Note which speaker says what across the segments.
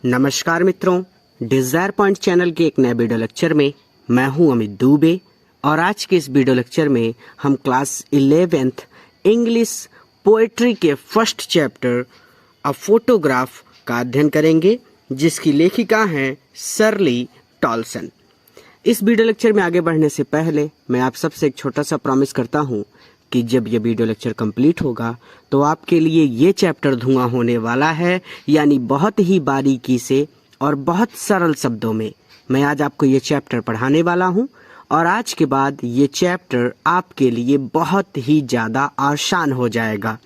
Speaker 1: नमस्कार मित्रों, Dzire point channel के एक नए वीडियो लेक्चर में मैं हूं अमित दुबे और आज के इस वीडियो लेक्चर में हम क्लास 11th इंग्लिश पोएट्री के फर्स्ट चैप्टर अ फोटोग्राफ का अध्ययन करेंगे, जिसकी लेखिका हैं शर्ली टॉलसन। इस वीडियो लेक्चर में आगे बढ़ने से पहले मैं आप सबसे एक छोटा सा प्रॉमिस करता हूं कि जब ये वीडियो लेक्चर कंप्लीट होगा तो आपके लिए ये चैप्टर धुआं होने वाला है, यानी बहुत ही बारीकी से और बहुत सरल शब्दों में मैं आज आपको ये चैप्टर पढ़ाने वाला हूँ। और आज के बाद ये चैप्टर आपके लिए बहुत ही ज़्यादा आसान हो जाएगा।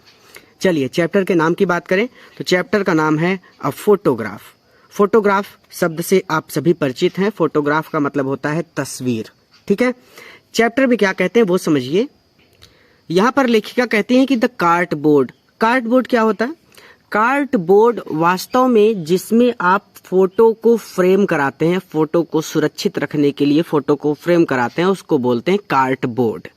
Speaker 1: चलिए चैप्टर के नाम की बात करें तो चैप्टर का नाम है अ फोटोग्राफ। फोटोग्राफ शब्द से आप सभी परिचित हैं। फोटोग्राफ का मतलब होता है तस्वीर। ठीक है, चैप्टर में क्या कहते हैं वो समझिए। यहाँ पर लेखिका कहती हैं कि द कार्डबोर्ड। कार्डबोर्ड क्या होता है? कार्डबोर्ड वास्तव में जिसमें आप फोटो को फ्रेम कराते हैं, फोटो को सुरक्षित रखने के लिए फोटो को फ्रेम कराते हैं, उसको बोलते हैं कार्डबोर्ड।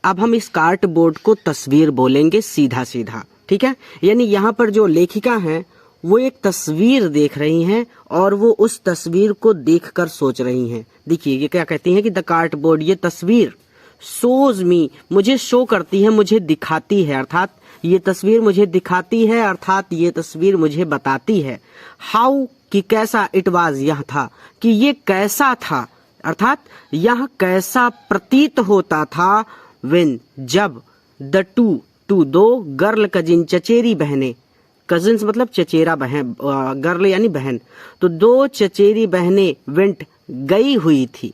Speaker 1: अब हम इस कार्डबोर्ड को तस्वीर बोलेंगे सीधा सीधा। ठीक है, यानी यहाँ पर जो लेखिका हैं वो एक तस्वीर देख रही हैं और वो उस तस्वीर को देखकर सोच रही हैं। देखिए ये क्या कहती हैं कि द कार्डबोर्ड, ये तस्वीर शोज मी, मुझे शो करती है, मुझे दिखाती है, अर्थात ये तस्वीर मुझे दिखाती है, अर्थात ये तस्वीर मुझे बताती है। हाउ, कि कैसा, इट वाज, यह था, कि ये कैसा था, अर्थात यह कैसा प्रतीत होता था। व्हेन, जब, द टू दो गर्ल कजिन, चचेरी बहनें, कजिन्स मतलब चचेरा बहन, गर्ल यानी बहन, तो दो चचेरी बहनें वेंट गई हुई थी।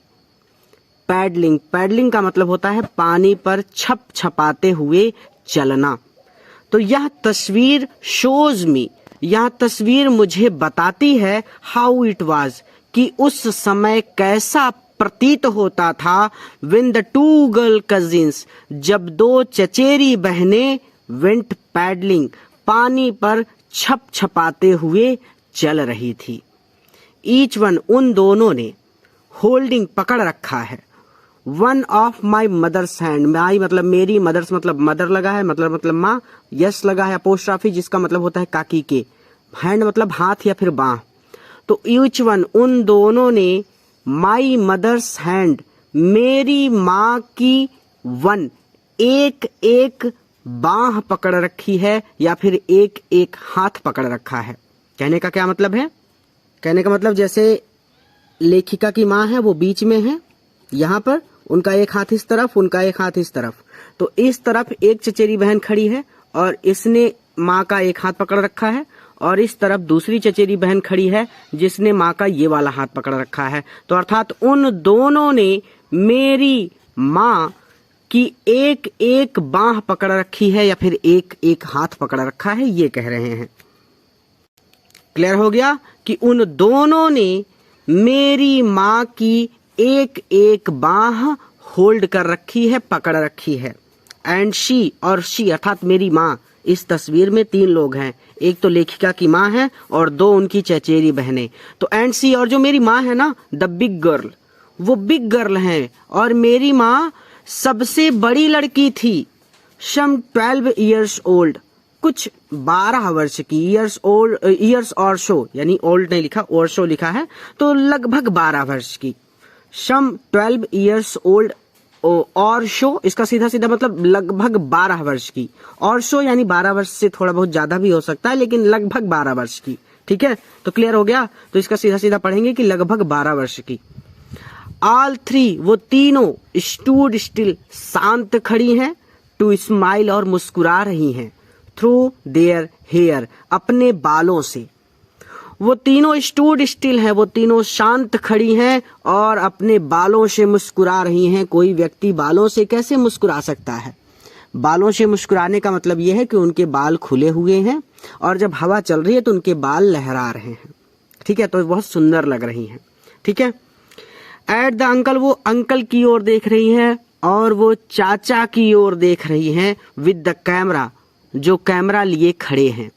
Speaker 1: पैडलिंग, पैडलिंग का मतलब होता है पानी पर छप छपाते हुए चलना। तो यह तस्वीर शोज मी, यह तस्वीर मुझे बताती है हाउ इट वाज, कि उस समय कैसा प्रतीत होता था। When the two girl cousins, जब दो चचेरी बहनें वेंट पैडलिंग, पानी पर छप छपाते हुए चल रही थी। ईच वन, उन दोनों ने, होल्डिंग पकड़ रखा है, one of my mother's hand, my मतलब मेरी, मदर्स मतलब मदर लगा है, मतलब माँ, यस लगा है अपोस्ट्रोफी जिसका मतलब होता है काकी के, हैंड मतलब हाथ या फिर बाह। तो ईच वन, उन दोनों ने, माई मदर्स हैंड, मेरी माँ की, वन, एक एक बाह पकड़ रखी है या फिर एक एक हाथ पकड़ रखा है। कहने का क्या मतलब है? कहने का मतलब जैसे लेखिका की माँ है वो बीच में है, यहाँ पर उनका एक हाथ इस तरफ, उनका एक हाथ इस तरफ, तो इस तरफ एक चचेरी बहन खड़ी है और इसने माँ का एक हाथ पकड़ रखा है, और इस तरफ दूसरी चचेरी बहन खड़ी है जिसने माँ का ये वाला हाथ पकड़ रखा है। तो अर्थात उन दोनों ने मेरी माँ की एक एक बाह पकड़ रखी है या फिर एक एक हाथ पकड़ रखा है, ये कह रहे हैं। क्लियर हो गया कि उन दोनों ने मेरी माँ की एक एक बाह होल्ड कर रखी है, पकड़ रखी है। एंड शी, और शी अर्थात मेरी माँ, इस तस्वीर में तीन लोग हैं, एक तो लेखिका की माँ है और दो उनकी चचेरी बहनें। तो एंड सी, और जो मेरी माँ है ना, द बिग गर्ल, वो बिग गर्ल है और मेरी माँ सबसे बड़ी लड़की थी। सम 12 years old, कुछ 12 वर्ष की, ईयर्स और शो, यानी ओल्ड नहीं लिखा, और शो लिखा है, तो लगभग 12 वर्ष की। सम 12 years old और शो, इसका सीधा सीधा मतलब लगभग 12 वर्ष की, और शो यानी 12 वर्ष से थोड़ा बहुत ज्यादा भी हो सकता है, लेकिन लगभग 12 वर्ष की। ठीक है, तो क्लियर हो गया। तो इसका सीधा सीधा पढ़ेंगे कि लगभग 12 वर्ष की। ऑल थ्री, वो तीनों, स्टूड स्टिल, शांत खड़ी हैं, टू स्माइल, और मुस्कुरा रही हैं, थ्रू देयर हेयर, अपने बालों से। वो तीनों स्टूड स्टिल हैं, वो तीनों शांत खड़ी हैं और अपने बालों से मुस्कुरा रही हैं। कोई व्यक्ति बालों से कैसे मुस्कुरा सकता है? बालों से मुस्कुराने का मतलब यह है कि उनके बाल खुले हुए हैं और जब हवा चल रही है तो उनके बाल लहरा रहे हैं। ठीक है, तो बहुत सुंदर लग रही हैं। ठीक है। एट द अंकल, वो अंकल की ओर देख रही हैं और वो चाचा की ओर देख रही हैं। विद द कैमरा, जो कैमरा लिए खड़े हैं,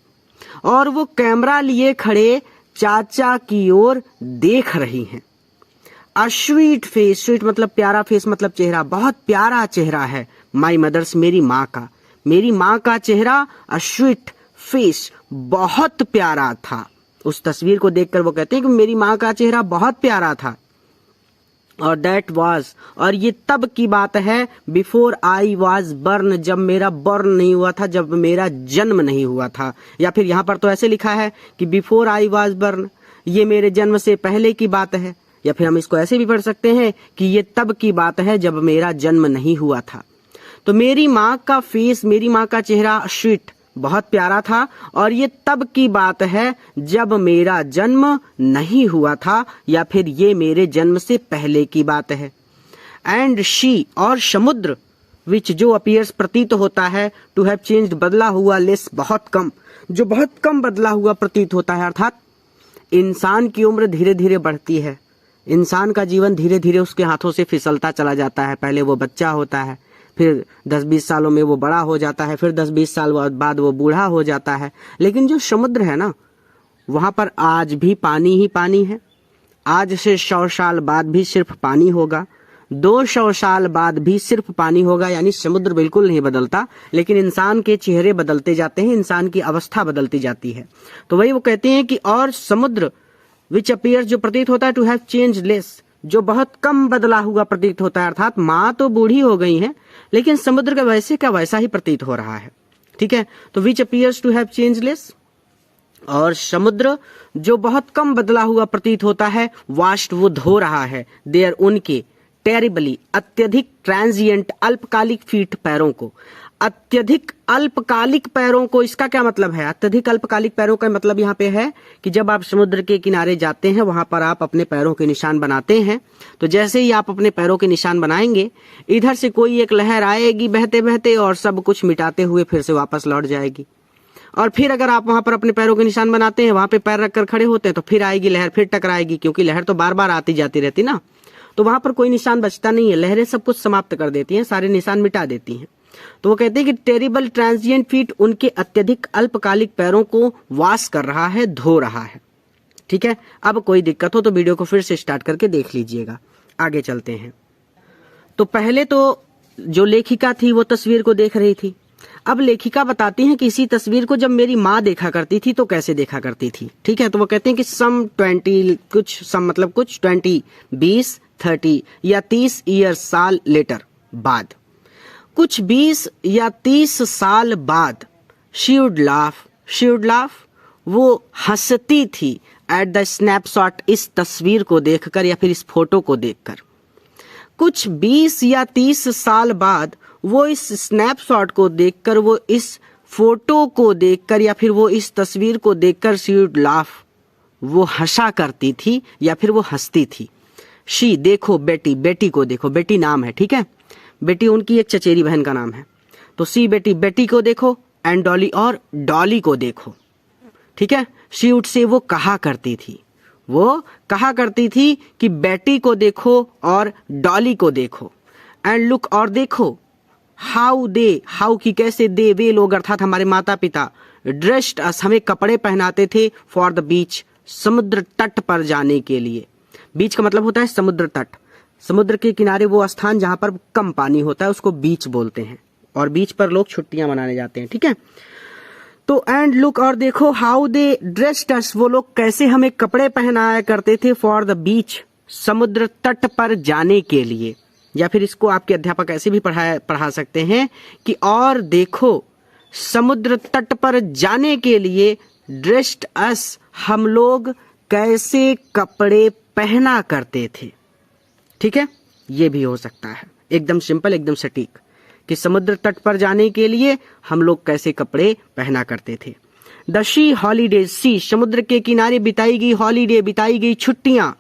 Speaker 1: और वो कैमरा लिए खड़े चाचा की ओर देख रही हैं। अ स्वीट फेस, स्वीट मतलब प्यारा, फेस मतलब चेहरा, बहुत प्यारा चेहरा है माई मदर्स, मेरी माँ का, मेरी माँ का चेहरा, अ स्वीट फेस, बहुत प्यारा था। उस तस्वीर को देखकर वो कहते हैं कि मेरी माँ का चेहरा बहुत प्यारा था। और दैट वाज, और ये तब की बात है, बिफोर आई वाज बर्न, जब मेरा बर्न नहीं हुआ था, जब मेरा जन्म नहीं हुआ था। या फिर यहाँ पर तो ऐसे लिखा है कि बिफोर आई वाज बर्न, ये मेरे जन्म से पहले की बात है। या फिर हम इसको ऐसे भी पढ़ सकते हैं कि ये तब की बात है जब मेरा जन्म नहीं हुआ था। तो मेरी माँ का फेस, मेरी माँ का चेहरा स्वीट, बहुत प्यारा था, और ये तब की बात है जब मेरा जन्म नहीं हुआ था, या फिर ये मेरे जन्म से पहले की बात है। एंड शी, और समुद्र, विच जो अपीयर्स प्रतीत होता है, टू हैव चेंज्ड, बदला हुआ, लेस बहुत कम, जो बहुत कम बदला हुआ प्रतीत होता है। अर्थात इंसान की उम्र धीरे धीरे बढ़ती है, इंसान का जीवन धीरे धीरे उसके हाथों से फिसलता चला जाता है। पहले वो बच्चा होता है, फिर 10-20 सालों में वो बड़ा हो जाता है, फिर 10-20 साल बाद वो बूढ़ा हो जाता है। लेकिन जो समुद्र है ना, वहां पर आज भी पानी ही पानी है। आज से 100 साल बाद भी सिर्फ पानी होगा, 200 साल बाद भी सिर्फ पानी होगा। यानी समुद्र बिल्कुल नहीं बदलता, लेकिन इंसान के चेहरे बदलते जाते हैं, इंसान की अवस्था बदलती जाती है। तो वही वो कहते हैं कि और समुद्र विच अपीयर्स, जो प्रतीत होता है, टू हैव चेंज लेस, जो बहुत कम बदला हुआ प्रतीत होता है। अर्थात माँ तो बूढ़ी हो गई है, लेकिन समुद्र का वैसे का वैसा ही प्रतीत हो रहा है। ठीक है, तो which appears to have change less, और समुद्र जो बहुत कम बदला हुआ प्रतीत होता है, वास्ट, वो धो रहा है, देयर, उनके, टेरिबली, अत्यधिक, ट्रांजिएंट, अल्पकालिक फीट, पैरों को, अत्यधिक अल्पकालिक पैरों को। इसका क्या मतलब है? अत्यधिक अल्पकालिक पैरों का मतलब यहाँ पे है कि जब आप समुद्र के किनारे जाते हैं, वहां पर आप अपने पैरों के निशान बनाते हैं, तो जैसे ही आप अपने पैरों के निशान बनाएंगे, इधर से कोई एक लहर आएगी बहते बहते और सब कुछ मिटाते हुए फिर से वापस लौट जाएगी। और फिर अगर आप वहां पर अपने पैरों के निशान बनाते हैं, वहां पे पैर रखकर खड़े होते हैं, तो फिर आएगी लहर, फिर टकराएगी, क्योंकि लहर तो बार बार आती जाती रहती ना, तो वहां पर कोई निशान बचता नहीं है। लहरें सब कुछ समाप्त कर देती हैं, सारे निशान मिटा देती हैं। तो वो कहते हैं कि टेरिबल ट्रांजिएंट फीट, उनके अत्यधिक अल्पकालिक पैरों को वॉश कर रहा है, धो रहा है। ठीक है, अब कोई दिक्कत हो तो वीडियो को फिर से स्टार्ट करके देख लीजिएगा। आगे चलते हैं। तो पहले तो जो लेखिका थी वो तस्वीर को देख रही थी। अब लेखिका बताती हैं कि इसी तस्वीर को जब मेरी माँ देखा करती थी तो कैसे देखा करती थी। ठीक है, तो वो कहते हैं कि सम 20, 20, 30 या 30 ईयर, साल लेटर, बाद, कुछ 20 या 30 साल बाद, शी वुड लाफ, वो हंसती थी, एट द स्नैपशॉट, इस तस्वीर को देखकर या फिर इस फोटो को देखकर। कुछ 20 या 30 साल बाद वो इस स्नैपशॉट को देखकर, वो इस फोटो को देखकर या फिर वो इस तस्वीर को देखकर, शी वुड लाफ, वो हंसा करती थी या फिर वो हंसती थी। शी, देखो, बेटी, बेटी को देखो, बेटी नाम है। ठीक है, बेटी उनकी एक चचेरी बहन का नाम है। तो सी, बेटी, बेटी को देखो, एंड डॉली, और डॉली को देखो। ठीक है, शी वुड से, वो कहा करती थी, वो कहा करती थी कि बेटी को देखो और डॉली को देखो। एंड लुक, और देखो, हाउ दे, हाउ की कैसे, दे, वे लोग, अर्थात हमारे माता पिता, ड्रेस्ड अस, हमें कपड़े पहनाते थे, फॉर द बीच, समुद्र तट पर जाने के लिए। बीच का मतलब होता है समुद्र तट, समुद्र के किनारे वो स्थान जहां पर कम पानी होता है उसको बीच बोलते हैं, और बीच पर लोग छुट्टियां मनाने जाते हैं। ठीक है, तो एंड लुक, और देखो, हाउ दे ड्रेस्ड अस, वो लोग कैसे हमें कपड़े पहनाया करते थे, फॉर द बीच, समुद्र तट पर जाने के लिए। या फिर इसको आपके अध्यापक ऐसे भी पढ़ा सकते हैं कि और देखो, समुद्र तट पर जाने के लिए, ड्रेस्ड अस, हम लोग कैसे कपड़े पहना करते थे। ठीक है, ये भी हो सकता है, एकदम सिंपल, एकदम सटीक, कि समुद्र तट पर जाने के लिए हम लोग कैसे कपड़े पहना करते थे। द शी हॉलीडे, सी, समुद्र के किनारे बिताई गई हॉलीडे, बिताई गई छुट्टियां,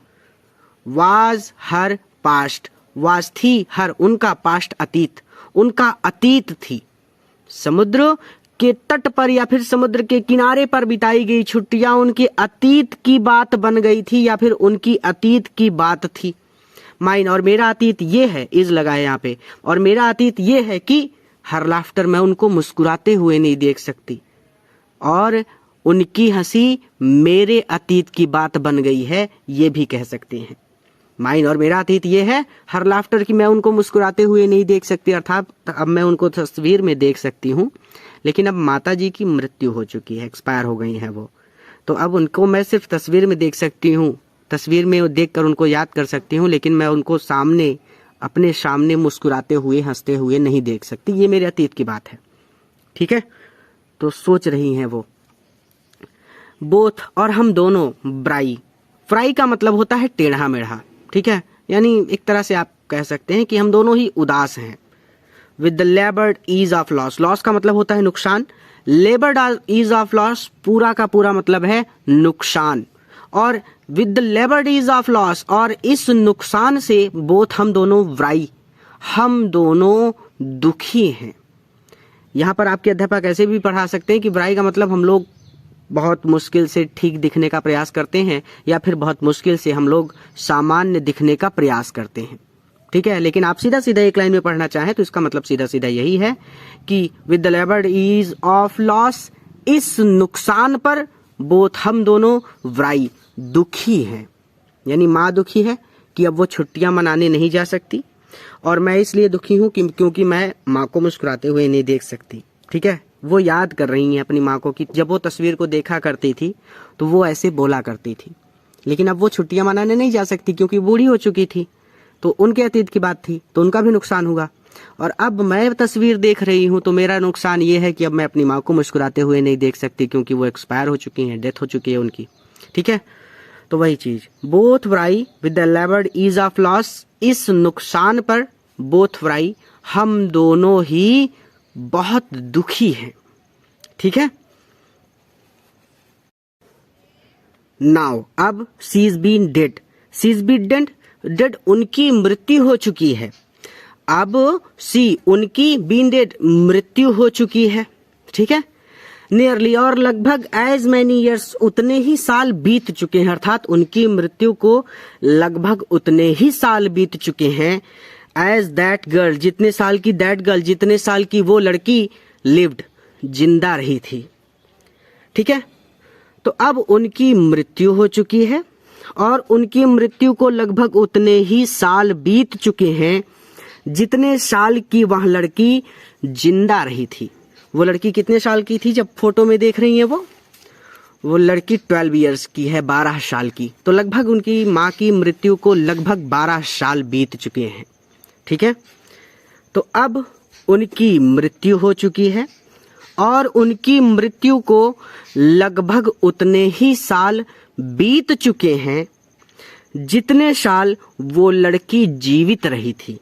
Speaker 1: वाज हर पास्ट, वाज थी हर, उनका, पास्ट अतीत, उनका अतीत थी। समुद्र के तट पर या फिर समुद्र के किनारे पर बिताई गई छुट्टियां उनके अतीत की बात बन गई थी, या फिर उनकी अतीत की बात थी। माइन, और मेरा अतीत ये है, इज लगा है यहाँ पे, और मेरा अतीत ये है कि हर लाफ्टर, मैं उनको मुस्कुराते हुए नहीं देख सकती, और उनकी हंसी मेरे अतीत की बात बन गई है, ये भी कह सकते हैं। माइन, और मेरा अतीत ये है, हर लाफ्टर, की मैं उनको मुस्कुराते हुए नहीं देख सकती, अर्थात अब मैं उनको तस्वीर में देख सकती हूँ, लेकिन अब माता जी की मृत्यु हो चुकी है, एक्सपायर हो गई है वो। तो अब उनको मैं सिर्फ तस्वीर में देख सकती हूँ, तस्वीर में देखकर उनको याद कर सकती हूँ, लेकिन मैं उनको सामने, अपने सामने मुस्कुराते हुए, हंसते हुए नहीं देख सकती। ये मेरे अतीत की बात है, ठीक है। तो सोच रही हैं वो, बोथ और हम दोनों, ब्राई, फ्राई का मतलब होता है टेढ़ा मेढ़ा, ठीक है, यानी एक तरह से आप कह सकते हैं कि हम दोनों ही उदास हैं। With the laboured ease of loss, loss का मतलब होता है नुकसान, लेबर्ड ईज ऑफ लॉस पूरा का पूरा मतलब है नुकसान, और with the laboured ease of loss, और इस नुकसान से बोथ हम दोनों, व्राई, हम दोनों दुखी हैं। यहाँ पर आपके अध्यापक ऐसे भी पढ़ा सकते हैं कि व्राई का मतलब हम लोग बहुत मुश्किल से ठीक दिखने का प्रयास करते हैं, या फिर बहुत मुश्किल से हम लोग सामान्य दिखने का प्रयास करते हैं, ठीक है। लेकिन आप सीधा सीधा एक लाइन में पढ़ना चाहें तो इसका मतलब सीधा सीधा यही है कि with the laboured ease of loss, इस नुकसान पर बोथ हम दोनों, व्राई, दुखी हैं। यानी माँ दुखी है कि अब वो छुट्टियां मनाने नहीं जा सकती, और मैं इसलिए दुखी हूँ क्योंकि मैं माँ को मुस्कुराते हुए नहीं देख सकती, ठीक है। वो याद कर रही हैं अपनी माँ को कि जब वो तस्वीर को देखा करती थी तो वो ऐसे बोला करती थी, लेकिन अब वो छुट्टियां मनाने नहीं जा सकती क्योंकि बूढ़ी हो चुकी थी। तो उनके अतीत की बात थी, तो उनका भी नुकसान हुआ। और अब मैं तस्वीर देख रही हूँ तो मेरा नुकसान ये है कि अब मैं अपनी माँ को मुस्कुराते हुए नहीं देख सकती क्योंकि वो एक्सपायर हो चुकी हैं, डेथ हो चुकी है उनकी, ठीक है। तो वही चीज, both wry with the laboured ease of loss, इस नुकसान पर बोथ व्राई, हम दोनों ही बहुत दुखी हैं, ठीक है। नाउ अब she is been dead, she is been dead, उनकी मृत्यु हो चुकी है। अब सी, उनकी, बीन डेड, मृत्यु हो चुकी है, ठीक है। नियरली, और लगभग, एज मैनी ईयर्स, उतने ही साल बीत चुके हैं, अर्थात उनकी मृत्यु को लगभग उतने ही साल बीत चुके हैं, एज दैट गर्ल, जितने साल की दैट गर्ल, जितने साल की वो लड़की, लिव्ड, जिंदा रही थी, ठीक है। तो अब उनकी मृत्यु हो चुकी है और उनकी मृत्यु को लगभग उतने ही साल बीत चुके हैं जितने साल की वह लड़की जिंदा रही थी। वो लड़की कितने साल की थी जब फोटो में देख रही हैं वो लड़की 12 इयर्स की है, 12 साल की। तो लगभग उनकी माँ की मृत्यु को लगभग 12 साल बीत चुके हैं, ठीक है। तो अब उनकी मृत्यु हो चुकी है और उनकी मृत्यु को लगभग उतने ही साल बीत चुके हैं जितने साल वो लड़की जीवित रही थी।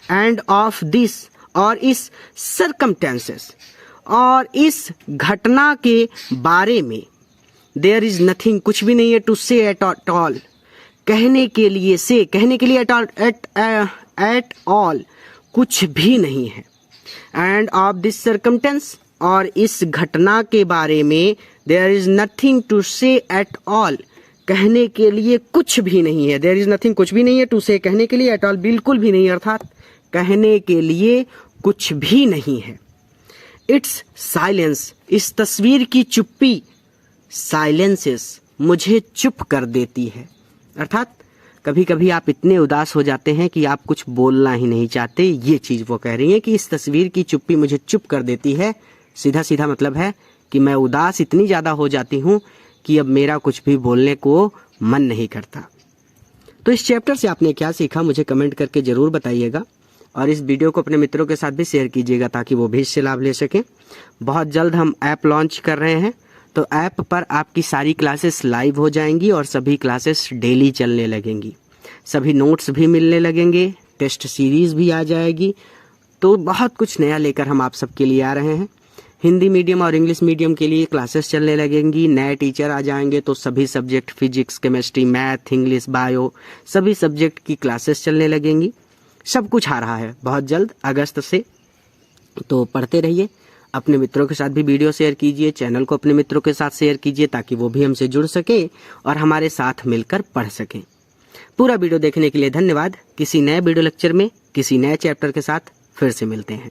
Speaker 1: एंड ऑफ दिस, और इस सर्कमस्टेंसेस, और इस घटना के बारे में, देयर इज नथिंग, कुछ भी नहीं है, टू से एट ऑल, कहने के लिए, से कहने के लिए, एट ऑल कुछ भी नहीं है। एंड ऑफ दिस सर्कमस्टेंस, और इस घटना के बारे में, देयर इज नथिंग टू से एट ऑल, कहने के लिए कुछ भी नहीं है। देयर इज नथिंग, कुछ भी नहीं है, टू से, कहने के लिए, एट ऑल, बिल्कुल भी नहीं, अर्थात कहने के लिए कुछ भी नहीं है। इट्स साइलेंस, इस तस्वीर की चुप्पी, साइलेंसेस, मुझे चुप कर देती है। अर्थात कभी कभी आप इतने उदास हो जाते हैं कि आप कुछ बोलना ही नहीं चाहते, ये चीज वो कह रही है कि इस तस्वीर की चुप्पी मुझे चुप कर देती है। सीधा सीधा मतलब है कि मैं उदास इतनी ज्यादा हो जाती हूँ कि अब मेरा कुछ भी बोलने को मन नहीं करता। तो इस चैप्टर से आपने क्या सीखा मुझे कमेंट करके जरूर बताइएगा, और इस वीडियो को अपने मित्रों के साथ भी शेयर कीजिएगा ताकि वो भी इससे लाभ ले सकें। बहुत जल्द हम ऐप लॉन्च कर रहे हैं, तो ऐप पर आपकी सारी क्लासेस लाइव हो जाएंगी और सभी क्लासेस डेली चलने लगेंगी, सभी नोट्स भी मिलने लगेंगे, टेस्ट सीरीज भी आ जाएगी। तो बहुत कुछ नया लेकर हम आप सबके लिए आ रहे हैं। हिंदी मीडियम और इंग्लिश मीडियम के लिए क्लासेस चलने लगेंगी, नए टीचर आ जाएंगे, तो सभी subject, physics, chemistry, math, English, bio, सभी सब्जेक्ट की क्लासेस चलने लगेंगी। सब कुछ आ रहा है बहुत जल्द, अगस्त से। तो पढ़ते रहिए, अपने मित्रों के साथ भी वीडियो शेयर कीजिए, चैनल को अपने मित्रों के साथ शेयर कीजिए ताकि वो भी हमसे जुड़ सके और हमारे साथ मिलकर पढ़ सकें। पूरा वीडियो देखने के लिए धन्यवाद। किसी नए वीडियो लेक्चर में किसी नए चैप्टर के साथ फिर से मिलते हैं।